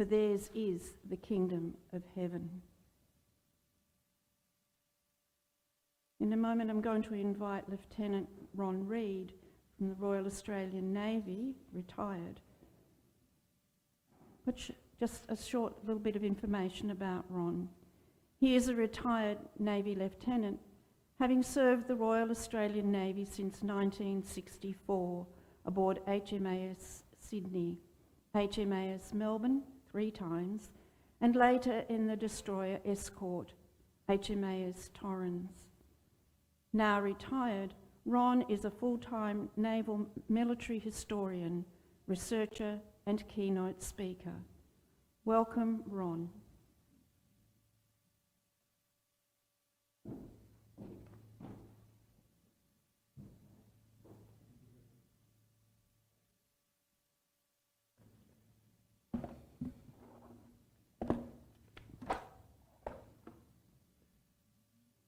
for theirs is the kingdom of heaven. In a moment, I'm going to invite Lieutenant Ron Reid from the Royal Australian Navy, retired. But just a short little bit of information about Ron. He is a retired Navy lieutenant, having served the Royal Australian Navy since 1964 aboard HMAS Sydney, HMAS Melbourne 3 times, and later in the destroyer escort, HMAS Torrens. Now retired, Ron is a full-time naval military historian, researcher and keynote speaker. Welcome, Ron.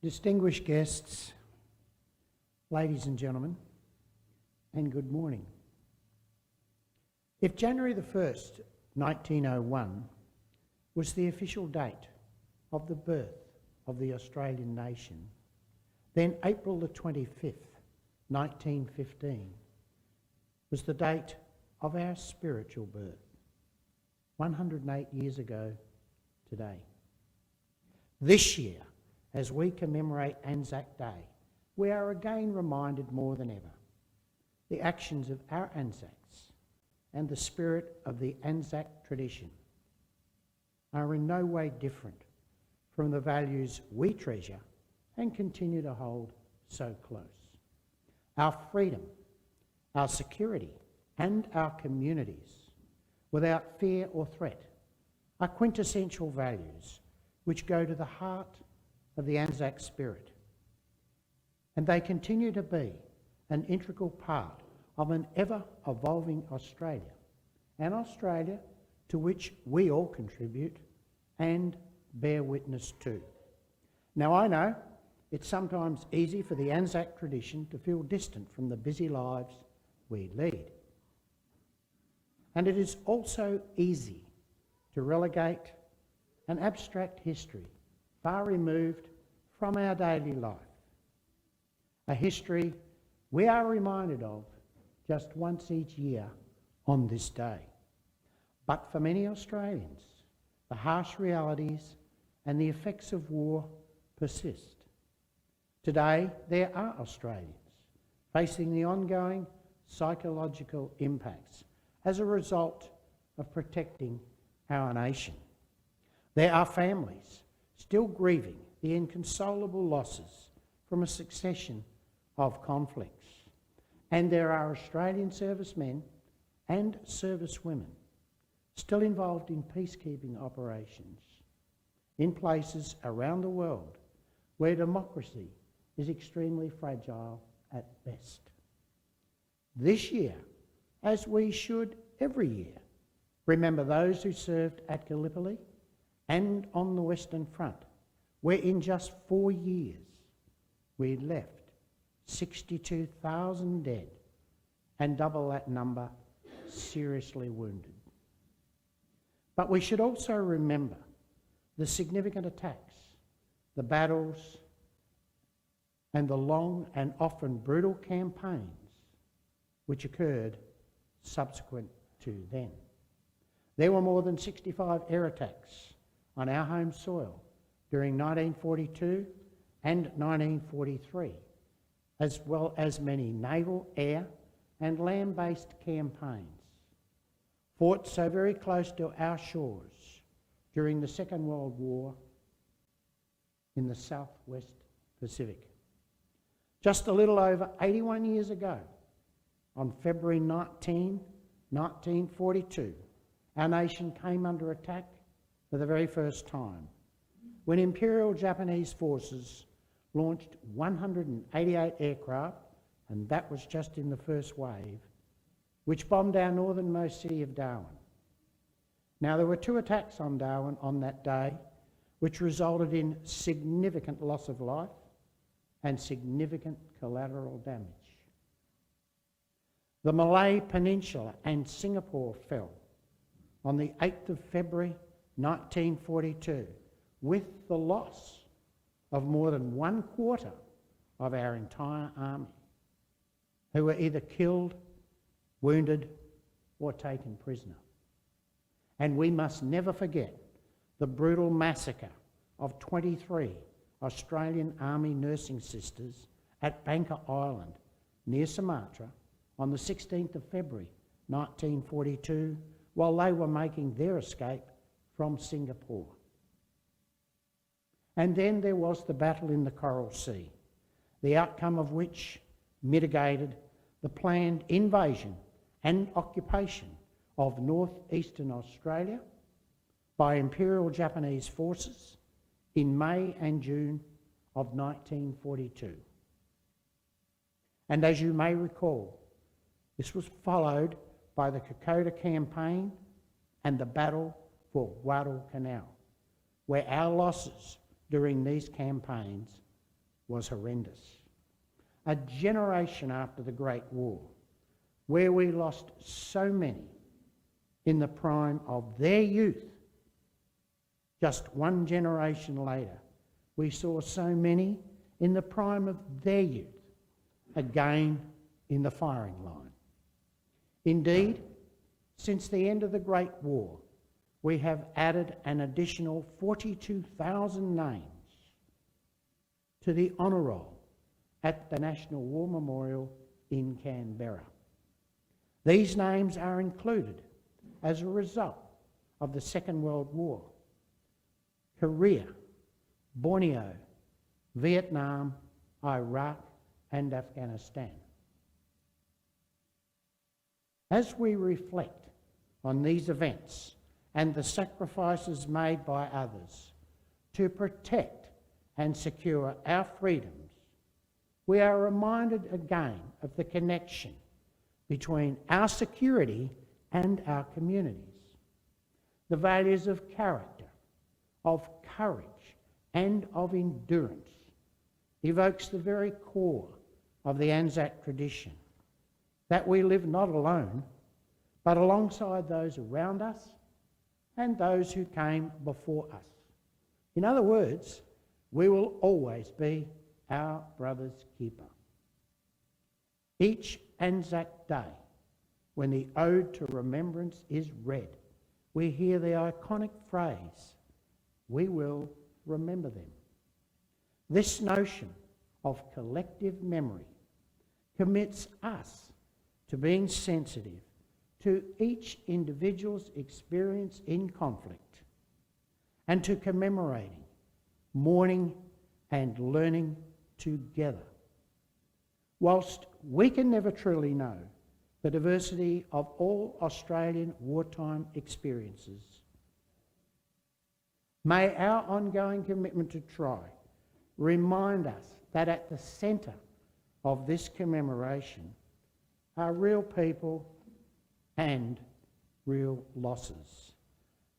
Distinguished guests, ladies and gentlemen, and good morning. If January the 1st, 1901 was the official date of the birth of the Australian nation, then April the 25th, 1915 was the date of our spiritual birth, 108 years ago today. This year, as we commemorate ANZAC Day, we are again reminded more than ever the actions of our ANZACs and the spirit of the ANZAC tradition are in no way different from the values we treasure and continue to hold so close. Our freedom, our security, and our communities, without fear or threat, are quintessential values which go to the heart of the ANZAC spirit. And they continue to be an integral part of an ever-evolving Australia, an Australia to which we all contribute and bear witness to. Now I know it's sometimes easy for the ANZAC tradition to feel distant from the busy lives we lead. And it is also easy to relegate an abstract history far removed from our daily life, a history we are reminded of just once each year on this day. But for many Australians, the harsh realities and the effects of war persist. Today, there are Australians facing the ongoing psychological impacts as a result of protecting our nation. There are families still grieving the inconsolable losses from a succession of conflicts. And there are Australian servicemen and servicewomen still involved in peacekeeping operations in places around the world where democracy is extremely fragile at best. This year, as we should every year, remember those who served at Gallipoli and on the Western Front, where in just 4 years we left 62,000 dead and double that number seriously wounded. But we should also remember the significant attacks, the battles, and the long and often brutal campaigns which occurred subsequent to then. There were more than 65 air attacks on our home soil during 1942 and 1943, as well as many naval, air and land-based campaigns fought so very close to our shores during the Second World War in the Southwest Pacific. Just a little over 81 years ago, on February 19, 1942, our nation came under attack for the very first time, when Imperial Japanese forces launched 188 aircraft, and that was just in the first wave, which bombed our northernmost city of Darwin. Now, there were 2 attacks on Darwin on that day, which resulted in significant loss of life and significant collateral damage. The Malay Peninsula and Singapore fell, on the 8th of February 1942 with the loss of more than 1/4 of our entire army, who were either killed, wounded or taken prisoner. And we must never forget the brutal massacre of 23 Australian Army nursing sisters at Banker Island near Sumatra on the 16th of February 1942 while they were making their escape from Singapore. And then there was the battle in the Coral Sea, the outcome of which mitigated the planned invasion and occupation of northeastern Australia by Imperial Japanese forces in May and June of 1942. And as you may recall, this was followed by the Kokoda Campaign and the Battle for Guadalcanal, where our losses during these campaigns was horrendous. A generation after the Great War, where we lost so many in the prime of their youth, just one generation later, we saw so many in the prime of their youth, again in the firing line. Indeed, since the end of the Great War, we have added an additional 42,000 names to the honour roll at the National War Memorial in Canberra. These names are included as a result of the Second World War, Korea, Borneo, Vietnam, Iraq and Afghanistan. As we reflect on these events and the sacrifices made by others to protect and secure our freedoms, we are reminded again of the connection between our security and our communities. The values of character, of courage and of endurance evokes the very core of the ANZAC tradition, that we live not alone, but alongside those around us and those who came before us. In other words, we will always be our brother's keeper. Each ANZAC Day, when the Ode to Remembrance is read, we hear the iconic phrase, "We will remember them." This notion of collective memory commits us to being sensitive to each individual's experience in conflict and to commemorating, mourning and learning together. Whilst we can never truly know the diversity of all Australian wartime experiences, may our ongoing commitment to try remind us that at the centre of this commemoration are real people and real losses.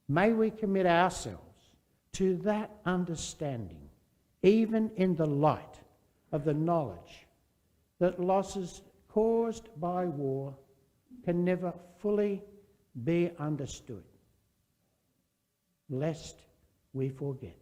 May we commit ourselves to that understanding, even in the light of the knowledge that losses caused by war can never fully be understood, lest we forget.